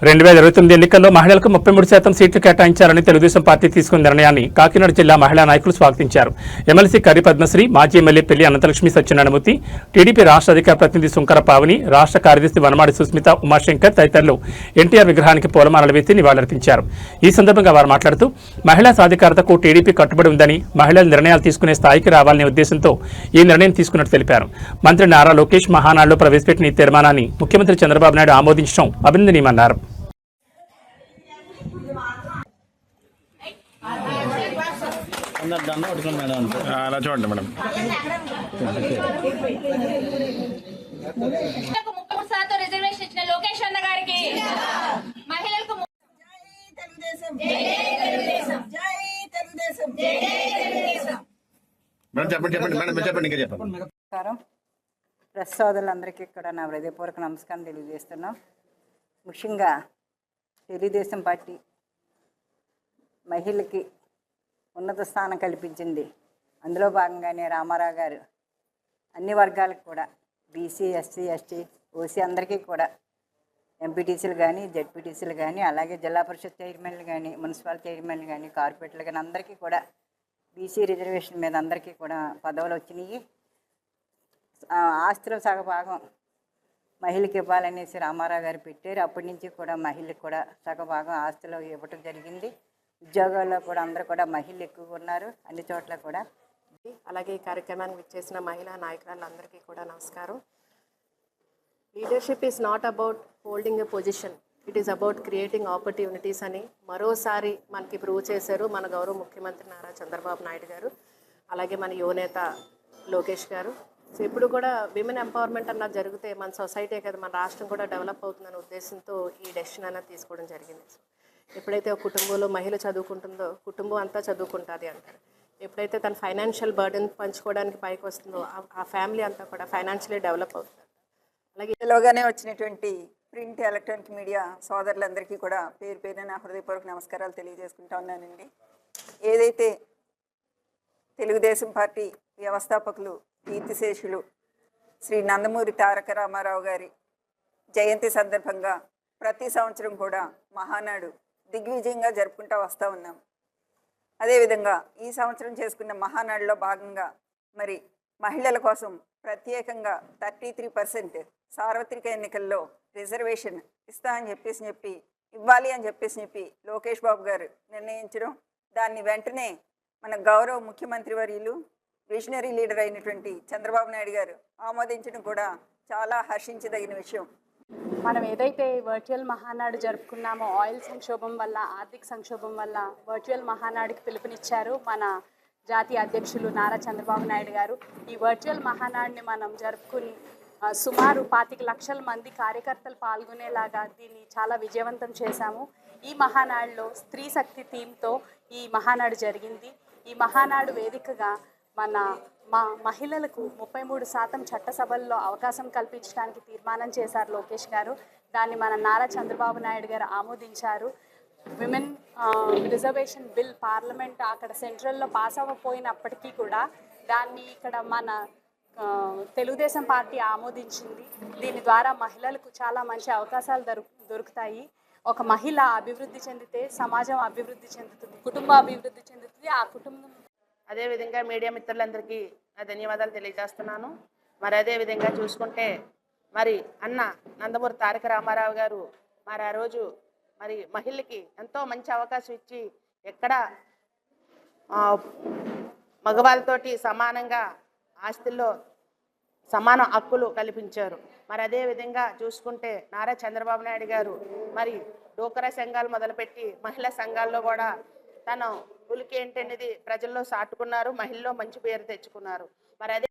2029 ఎన్నికల్లో మహిళలకు 33% సీట్లు కేటాయించాలని తెలుగుదేశం పార్టీ తీసుకున్న నిర్ణయాన్ని కాకినాడ జిల్లా మహిళా నాయకులు స్వాగతించారు. ఎమ్మెల్సీ కర్రి పద్మశ్రీ, మాజీ ఎమ్మెల్యే పెళ్లి అనంతలక్ష్మి సత్యనారాయణమూర్తి, టీడీపీ రాష్ట్ర అధికార ప్రతినిధి సుంకర పావని, రాష్ట్ర కార్యదర్శి వనమాడి సుస్మిత, ఉమాశంకర్ తదితరులు ఎన్టీఆర్ విగ్రహానికి పూలమాలలు వేసి నివాళులర్పించారు. ఈ సందర్భంగా వారు మాట్లాడుతూ మహిళా సాధికారతకు టీడీపీ కట్టుబడి ఉందని, మహిళలు నిర్ణయాలు తీసుకునే స్థాయికి రావాలనే ఉద్దేశంతో ఈ నిర్ణయం తీసుకున్నట్టు తెలిపారు. మంత్రి నారా లోకేష్ మహానాడులో ప్రవేశపెట్టిన ఈ తీర్మానాన్ని ముఖ్యమంత్రి చంద్రబాబు నాయుడు ఆమోదించడం అభినందనీయమన్నారు. అలా చూడండి మేడం. రిజర్వేషన్ ఇచ్చిన లోకేష్ అన్న గారికి, మహిళలకు ప్రెస్ సోదరులందరికీ కూడా నా హృదయపూర్వక నమస్కారం తెలియజేస్తున్నాం. ముఖ్యంగా తెలుగుదేశం పార్టీ మహిళకి ఉన్నత స్థానం కల్పించింది. అందులో భాగంగానే రామారావు గారు అన్ని వర్గాలకు కూడా బీసీ, ఎస్సీ, ఎస్టీ, ఓసీ అందరికీ కూడా ఎంపీటీసీలు కానీ, జెడ్పీటీసీలు కానీ, అలాగే జిల్లా పరిషత్ చైర్మన్లు కానీ, మున్సిపల్ చైర్మన్లు కానీ, కార్పొరేటర్లు కానీ అందరికీ కూడా బీసీ రిజర్వేషన్ మీద అందరికీ కూడా పదవులు వచ్చినాయి. ఆస్తిలో సగభాగం మహిళకి ఇవ్వాలనేసి రామారావు గారు పెట్టారు. అప్పటి నుంచి కూడా మహిళలకు కూడా సగభాగం ఆస్తిలో ఇవ్వటం జరిగింది. ఉద్యోగాల్లో కూడా అందరూ కూడా మహిళలు ఎక్కువగా ఉన్నారు అన్ని చోట్ల కూడా. అలాగే ఈ కార్యక్రమానికి విచ్చేసిన మహిళా నాయకులందరికీ కూడా నమస్కారం. Leadership is not about holding a position, it is about creating opportunities అని మరోసారి మనకి ప్రూవ్ చేశారు మన గౌరవ ముఖ్యమంత్రి నారా చంద్రబాబు నాయుడు గారు, అలాగే మన యువనేత లోకేష్ గారు. సో ఇప్పుడు కూడా విమెన్ ఎంపవర్మెంట్ అన్నది జరిగితే మన సొసైటీ కదా, మన రాష్ట్రం కూడా డెవలప్ అవుతుందనే ఉద్దేశంతో ఈ డెసిషన్ అన్నది తీసుకోవడం జరిగింది. ఎప్పుడైతే ఒక కుటుంబంలో మహిళ చదువుకుంటుందో కుటుంబం అంతా చదువుకుంటుంది అంటారు. ఎప్పుడైతే తన ఫైనాన్షియల్ బర్డెన్ పంచుకోవడానికి పైకి వస్తుందో ఆ ఫ్యామిలీ అంతా కూడా ఫైనాన్షియలీ డెవలప్ అవుతుంది. అలాగే ఇలాగానే వచ్చినటువంటి ప్రింట్, ఎలక్ట్రానిక్ మీడియా సోదరులందరికీ కూడా పేరు పేరున నా హృదయపూర్వక నమస్కారాలు తెలియజేసుకుంటా ఉన్నానండి. ఏదైతే తెలుగుదేశం పార్టీ వ్యవస్థాపకులు కీర్తిశేషులు శ్రీ నందమూరి తారక రామారావు గారి జయంతి సందర్భంగా ప్రతి సంవత్సరం కూడా మహానాడు దిగ్విజయంగా జరుపుకుంటూ వస్తూ ఉన్నాం. అదేవిధంగా ఈ సంవత్సరం చేసుకున్న మహానాడులో భాగంగా మరి మహిళల కోసం ప్రత్యేకంగా 33% సార్వత్రిక ఎన్నికల్లో రిజర్వేషన్ ఇస్తా అని చెప్పి ఇవ్వాలి అని చెప్పి లోకేష్ బాబు గారు నిర్ణయించడం, దాన్ని వెంటనే మన గౌరవ ముఖ్యమంత్రి వర్యులు విజనరీ లీడర్ అయినటువంటి చంద్రబాబు నాయుడు గారు ఆమోదించడం కూడా చాలా హర్షించదగిన విషయం. మనం ఏదైతే వర్చువల్ మహానాడు జరుపుకున్నామో, ఆయిల్ సంక్షోభం వల్ల, ఆర్థిక సంక్షోభం వల్ల వర్చువల్ మహానాడుకి పిలుపునిచ్చారు మన జాతీయ అధ్యక్షులు నారా చంద్రబాబు నాయుడు గారు. ఈ వర్చువల్ మహానాడుని మనం జరుపుకుని సుమారు 25 లక్షల మంది కార్యకర్తలు పాల్గొనేలాగా దీన్ని చాలా విజయవంతం చేశాము. ఈ మహానాడులో స్త్రీ శక్తి థీమ్తో ఈ మహానాడు జరిగింది. ఈ మహానాడు వేదికగా మా మహిళలకు 33% చట్టసభల్లో అవకాశం కల్పించడానికి తీర్మానం చేశారు లోకేష్ గారు. దాన్ని మన నారా చంద్రబాబు నాయుడు గారు ఆమోదించారు. విమెన్ రిజర్వేషన్ బిల్ పార్లమెంట్ అక్కడ సెంట్రల్లో పాస్ అవ్వకపోయినప్పటికీ కూడా దాన్ని ఇక్కడ మన తెలుగుదేశం పార్టీ ఆమోదించింది. దీని ద్వారా మహిళలకు చాలా మంచి అవకాశాలు దొరుకుతాయి. ఒక మహిళ అభివృద్ధి చెందితే సమాజం అభివృద్ధి చెందుతుంది, కుటుంబం అభివృద్ధి చెందుతుంది. ఆ కుటుంబం అదేవిధంగా మీడియా మిత్రులందరికీ నా ధన్యవాదాలు తెలియజేస్తున్నాను. మరి అదేవిధంగా చూసుకుంటే మరి అన్న నందమూరి తారక రామారావు గారు మరి ఆ రోజు మరి మహిళకి ఎంతో మంచి అవకాశం ఇచ్చి ఎక్కడ మగవాళ్ళతోటి సమానంగా ఆస్తుల్లో సమాన హక్కులు కల్పించారు. మరి అదేవిధంగా చూసుకుంటే నారా చంద్రబాబు నాయుడు గారు మరి డోకరా సంఘాలు మొదలుపెట్టి మహిళా సంఘాల్లో కూడా తను ఉలికి ఏంటనేది ప్రజల్లో సాటుకున్నారు, మహిళల్లో మంచి పేరు తెచ్చుకున్నారు. మరి అదే